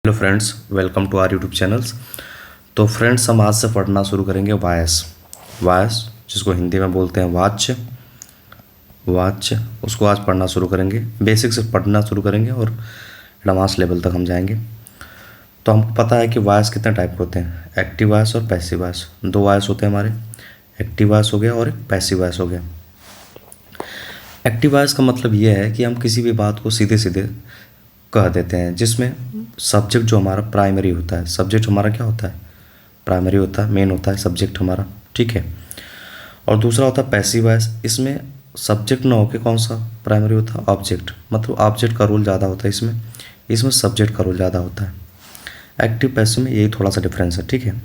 Hello friends, welcome to our YouTube channels. तो friends, हम आज से पढ़ना शुरू करेंगे वायस। वायस जिसको हिंदी में बोलते हैं वाच्य। वाच्य उसको आज पढ़ना शुरू करेंगे, बेसिक से पढ़ना शुरू करेंगे और एडवांस लेवल तक हम जाएंगे। तो हमको पता है कि वायस कितने टाइप के होते हैं, एक्टिव वायस और पैसिव वायस। दो वायस होते हैं हमारे, एक्टिव वायस हो गया और एक पैसिव वायस हो गया। एक्टिव वॉइस का मतलब ये है कि हम किसी भी बात को सीधे सीधे कह देते हैं, जिसमें सब्जेक्ट जो हमारा प्राइमरी होता है। सब्जेक्ट हमारा क्या होता है? प्राइमरी होता है, मेन होता है सब्जेक्ट हमारा, ठीक है। और दूसरा होता है पैसिव वॉइस। इसमें सब्जेक्ट ना होके कौन सा प्राइमरी होता है? ऑब्जेक्ट। मतलब ऑब्जेक्ट का रोल ज़्यादा होता है इसमें सब्जेक्ट का रोल ज़्यादा होता है। एक्टिव पैसिव में यही थोड़ा सा डिफरेंस है, ठीक है।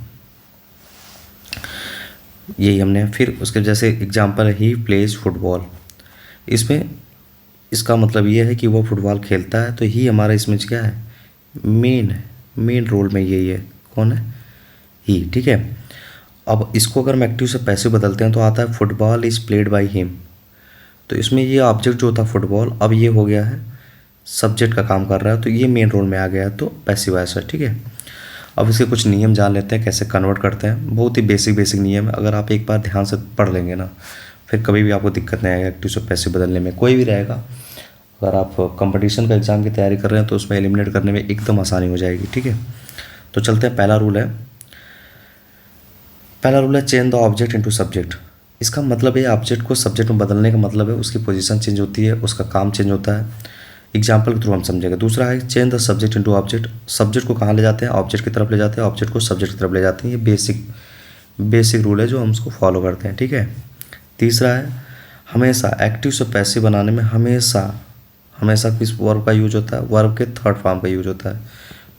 यही हमने फिर उसके जैसे एग्जाम्पल है, ही प्लेज फुटबॉल। इसमें इसका मतलब ये है कि वो फुटबॉल खेलता है, तो ही हमारा इसमें क्या है? मेन है, मेन रोल में यही है। कौन है? ही, ठीक है। अब इसको अगर हम एक्टिव से पैसिव बदलते हैं तो आता है football is played by him. तो इसमें ये ऑब्जेक्ट जो था फुटबॉल, अब ये हो गया है सब्जेक्ट का काम कर रहा है, तो ये मेन रोल में आ गया है, तो पैसिव वॉइस है, ठीक है। अब इसके कुछ नियम जान लेते हैं, कैसे कन्वर्ट करते हैं। बहुत ही बेसिक नियम है, अगर आप एक बार ध्यान से पढ़ लेंगे ना, फिर कभी भी आपको दिक्कत नहीं आएगा एक्टिव से पैसिव बदलने में, कोई भी रहेगा। अगर आप कंपटीशन का एग्ज़ाम की तैयारी कर रहे हैं तो उसमें एलिमिनेट करने में एकदम आसानी हो जाएगी, ठीक है। तो चलते हैं, पहला रूल है change the object into subject. इसका मतलब है ऑब्जेक्ट को सब्जेक्ट में बदलने का मतलब है उसकी पोजीशन चेंज होती है, उसका काम चेंज होता है। एग्जाम्पल के थ्रू हम समझेंगे। दूसरा है change the subject into object. Subject को कहाँ ले जाते हैं? ऑब्जेक्ट की तरफ ले जाते हैं, ऑब्जेक्ट को सब्जेक्ट की तरफ ले जाते हैं। ये बेसिक रूल है जो हम उसको फॉलो करते हैं, ठीक है। तीसरा है हमेशा एक्टिव से पैसिव बनाने में हमेशा किस वर्ब का यूज होता है? वर्ब के थर्ड फॉर्म का यूज होता है।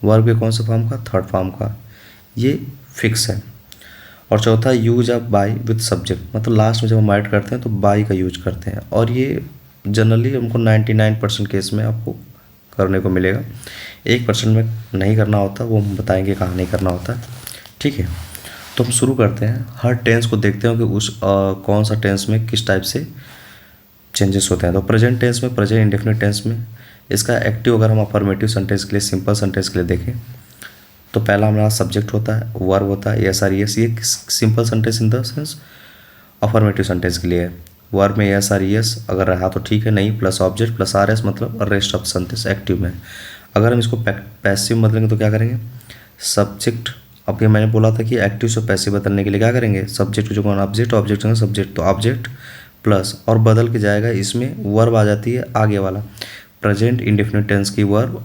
वर्ब के कौन से फॉर्म का? थर्ड फॉर्म का। ये फिक्स है। और चौथा use of by with subject, मतलब लास्ट में जब हम ऐड करते हैं तो बाय का यूज करते हैं, और ये जनरली हमको 99% केस में आपको करने को मिलेगा। 1% में नहीं करना होता, वो हम बताएंगे कहाँ नहीं करना होता, ठीक है। तो हम शुरू करते हैं, हर टेंस को देखते हैं कि उस कौन सा टेंस में किस टाइप से चेंजेस होते हैं। तो प्रेजेंट टेंस में, प्रेजेंट इंडेफिनिट टेंस में इसका एक्टिव अगर हम अफर्मेटिव सेंटेंस के लिए, सिंपल सेंटेंस के लिए देखें तो पहला हमारा सब्जेक्ट होता है, वर्ब होता है एस आर ई एस। ये simple sentence in the sense affirmative sentence के लिए है। वर्ब में एस आर ई एस अगर रहा तो ठीक है, नहीं plus object plus R S, मतलब रेस्ट ऑफ सेंटेंस एक्टिव में। अगर हम इसको पैसिव बदलेंगे तो क्या करेंगे? सब्जेक्ट, अब ये मैंने बोला था कि एक्टिव से पैसिव बदलने के लिए क्या करेंगे? सब्जेक्ट जो कौन? ऑब्जेक्ट, ऑब्जेक्ट होगा सब्जेक्ट, तो ऑब्जेक्ट प्लस और बदल के जाएगा, इसमें वर्ब आ जाती है आगे वाला। प्रेजेंट इंडेफिनिट टेंस की वर्ब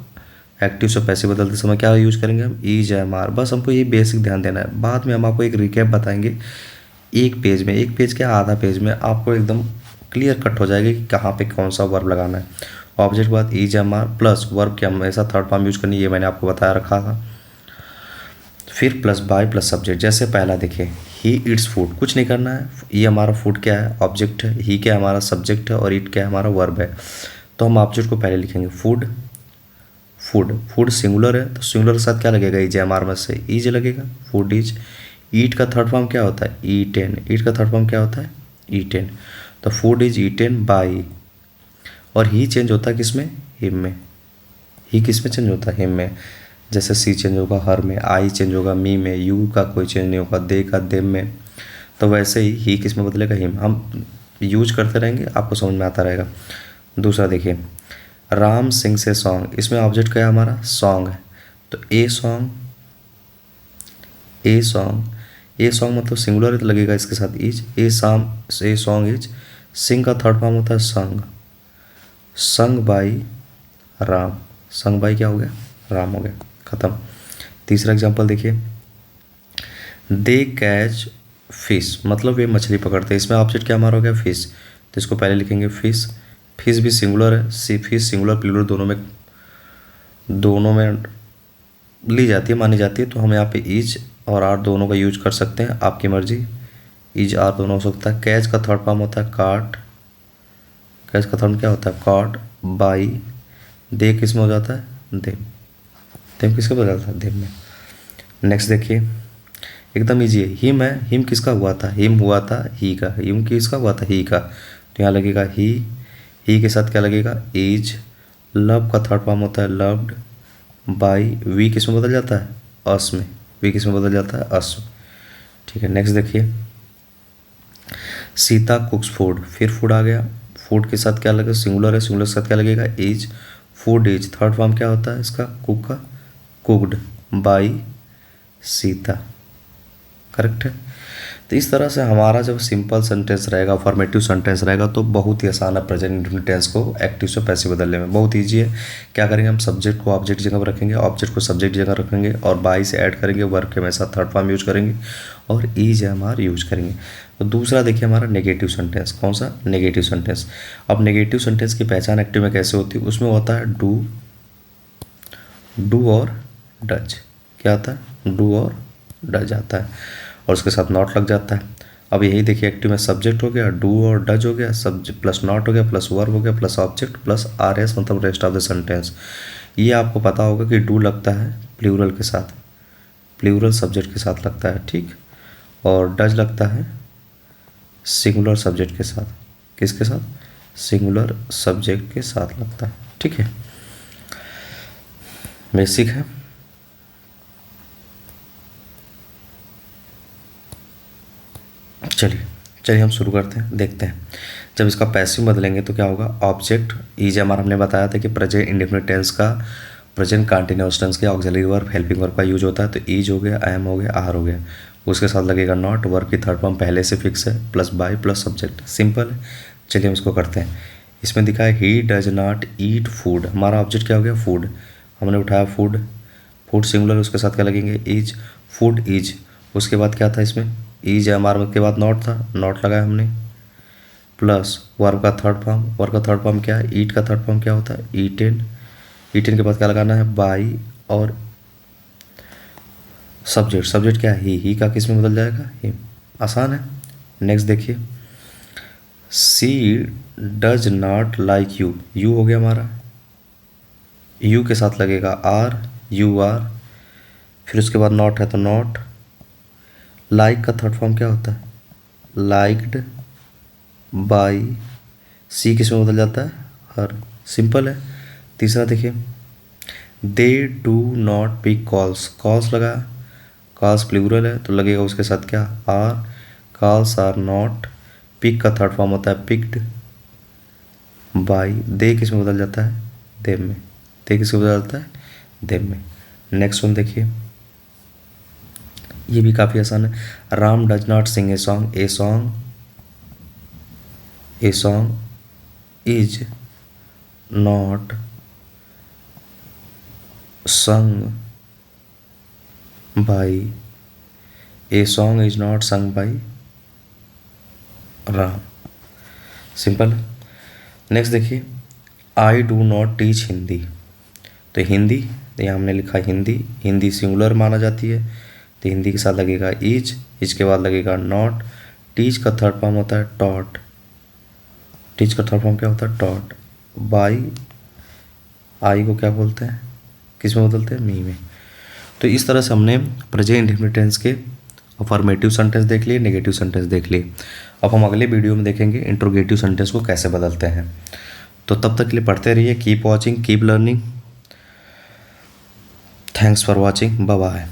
एक्टिव से पैसिव बदलते समय क्या यूज करेंगे हम? Is am are. बस हमको ये बेसिक ध्यान देना है, बाद में हम आपको एक रिकैप बताएंगे एक पेज क्या आधा पेज में आपको एकदम क्लियर कट हो जाएगा कि कहाँ पे कौन सा वर्ब लगाना है। ऑब्जेक्ट के बाद is am are plus verb के हमेशा थर्ड फॉर्म यूज करनी, ये मैंने आपको बताया रखा था। फिर प्लस बाय प्लस सब्जेक्ट। जैसे पहला देखिए, ही ईट्स फूड, कुछ नहीं करना है, ये हमारा फूड क्या है? ऑब्जेक्ट है, ही क्या हमारा सब्जेक्ट है, और ईट क्या हमारा वर्ब है। तो हम ऑब्जेक्ट को पहले लिखेंगे फूड। फूड सिंगुलर है, तो सिंगुलर के साथ क्या लगेगा? ईज एम आर में से ईज लगेगा, फूड ईज। ईट का थर्ड फॉर्म क्या होता है? ईटेन। ईट का थर्ड फॉर्म क्या होता है? ईटेन। तो फूड इज ईटेन बाई। और ही चेंज होता है किसमें? हिम में। ही किस में चेंज होता है? हिम में। जैसे सी चेंज होगा हर में, आई चेंज होगा मी में, यू का कोई चेंज नहीं होगा, दे का देम में। तो वैसे ही किस में बदलेगा? हिम। हम यूज करते रहेंगे, आपको समझ में आता रहेगा। दूसरा देखिए, राम सिंह से सॉन्ग। इसमें ऑब्जेक्ट क्या है हमारा? सॉन्ग है, तो ए सॉन्ग मतलब सिंगुलर तो लगेगा इसके साथ is. A song is. Sing का थर्ड फॉर्म होता है संग। संग बाई राम। संग बाई क्या हो गया? राम हो गया, खत्म। तीसरा एग्जांपल देखिए, दे कैच फिश, मतलब वे मछली पकड़ते हैं। इसमें ऑब्जेक्ट क्या हमारा हो गया? फिश। तो इसको पहले लिखेंगे फिश। फिश भी सिंगुलर है, फिश सिंगुलर प्लूरल दोनों में ली जाती है, मानी जाती है। तो हम यहाँ पे ईज और आर दोनों का यूज कर सकते हैं, आपकी मर्जी। ईज आर दोनों हो सकता है। कैच का थर्ड फॉर्म होता है काट। कैच का थर्ड क्या होता है? काट बाई। दे किस में हो जाता है? देम। देम किसके बदलता है? देम में। नेक्स्ट देखिए, एकदम ईजी है। हिम है, हिम किसका हुआ था? हिम हुआ था ही का। हिम किसका हुआ था? ही का। तो यहाँ लगेगा ही के साथ क्या लगेगा? ईज। लव का थर्ड फॉर्म होता है लव्ड। बाई, वी किस में बदल जाता है, अस में, वी किस में बदल जाता है, अस। ठीक है, नेक्स्ट देखिए, सीता कुक्स फूड, फिर फूड आ गया, फूड के साथ क्या लगेगा, सिंगुलर है, सिंगुलर के साथ क्या लगेगा, is, food is, third form क्या होता है इसका, कुक का, कुक्ड बाई सीता, करेक्ट है। तो इस तरह से हमारा जब सिंपल सेंटेंस रहेगा, फॉर्मेटिव सेंटेंस रहेगा, तो बहुत ही आसान है प्रेजेंट इंडेफिनिट टेंस को एक्टिव से पैसिव बदलने में, बहुत ईजी है। क्या करेंगे हम, सब्जेक्ट को ऑब्जेक्ट जगह पर रखेंगे, ऑब्जेक्ट को सब्जेक्ट जगह रखेंगे, और बाई से ऐड करेंगे, वर्ब के हमेशा थर्ड फॉर्म यूज करेंगे, और ईज है हमारा यूज करेंगे। तो दूसरा देखिए हमारा नेगेटिव सेंटेंस, कौन सा, नेगेटिव सेंटेंस। अब नेगेटिव सेंटेंस की पहचान एक्टिव में कैसे होती है, उसमें होता है डू और डज, क्या आता है, डू और डज आता है, और उसके साथ नॉट लग जाता है। अब यही देखिए एक्टिव में सब्जेक्ट हो गया, डू और डज हो गया, सब्जेक्ट प्लस नॉट हो गया, प्लस वर्ब हो गया, plus object, plus R S, मतलब रेस्ट ऑफ द सेंटेंस। ये आपको पता होगा कि डू लगता है प्लूरल के साथ, प्लूरल सब्जेक्ट के साथ लगता है, ठीक, और डज लगता है सिंगुलर सब्जेक्ट के साथ, किसके साथ, सिंगुलर सब्जेक्ट के साथ लगता है, ठीक है, बेसिक है। चलिए हम शुरू करते हैं, देखते हैं। जब इसका पैसिव बदलेंगे तो क्या होगा, ऑब्जेक्ट इज हमारा, हमने बताया था कि प्रेजेंट इंडेफिनिट टेंस का, प्रेजेंट कंटीन्यूअस टेंस के ऑक्सिलरी वर्ब हेल्पिंग वर्ब का यूज होता है। तो इज हो गया, एम हो गया, आर हो गया, उसके साथ लगेगा नॉट, वर्ब की थर्ड फॉर्म पहले से फिक्स है, plus by plus subject, simple है। चलिए हम इसको करते हैं। इसमें दिखा है he does not eat food, हमारा ऑब्जेक्ट क्या हो गया, फूड, हमने उठाया फूड, फूड सिंगुलर, उसके साथ क्या लगेंगे, इज, फूड इज, उसके बाद क्या था इसमें, इज है हमारे के बाद नॉट था, नॉट लगाया हमने, प्लस वर्ब का थर्ड फॉर्म, वर्ब का थर्ड फॉर्म क्या है, ईट का थर्ड फॉर्म क्या होता है, ईटेन, ईटेन के बाद क्या लगाना है, बाई, और सब्जेक्ट, सब्जेक्ट क्या है, ही का किस में बदल जाएगा, हिम, आसान है। नेक्स्ट देखिए, she does not like you, you हो गया हमारा, यू के साथ लगेगा आर, यू आर, फिर उसके बाद नॉट है तो नॉट, लाइक का थर्ड फॉर्म क्या होता है, लाइक्ड बाई, सी किस में बदल जाता है, हर, सिंपल है। तीसरा देखिए, they do not pick calls, calls लगा, कॉल्स प्लूरल है तो लगेगा उसके साथ क्या, are, calls are not, pick का थर्ड फॉर्म होता है पिक्ड बाई, दे किस में बदल जाता है, देम में, दे किस में बदल जाता है, देम में। नेक्स्ट वन देखिए, ये भी काफ़ी आसान है, Ram does not sing a song, a song is not sung by, a song is not sung by Ram, simple. Next देखिए, I do not teach Hindi, तो हिंदी, तो यहाँ हमने लिखा हिंदी, हिंदी सिंगुलर माना जाती है, तो हिंदी के साथ लगेगा इज के बाद लगेगा नॉट, टीच का थर्ड फॉर्म होता है टॉट, टीच का थर्ड फॉर्म क्या होता है, टॉट बाई, आई को क्या बोलते हैं, किस में बदलते हैं, मी में। तो इस तरह से हमने प्रेजेंट इंडेफिनिट टेंस के अफर्मेटिव सेंटेंस देख लिए, नेगेटिव सेंटेंस देख लिए। अब हम अगले वीडियो में देखेंगे इंट्रोगेटिव सेंटेंस को कैसे बदलते हैं। तो तब तक के लिए पढ़ते रहिए, keep watching, keep learning, thanks for watching, bye bye.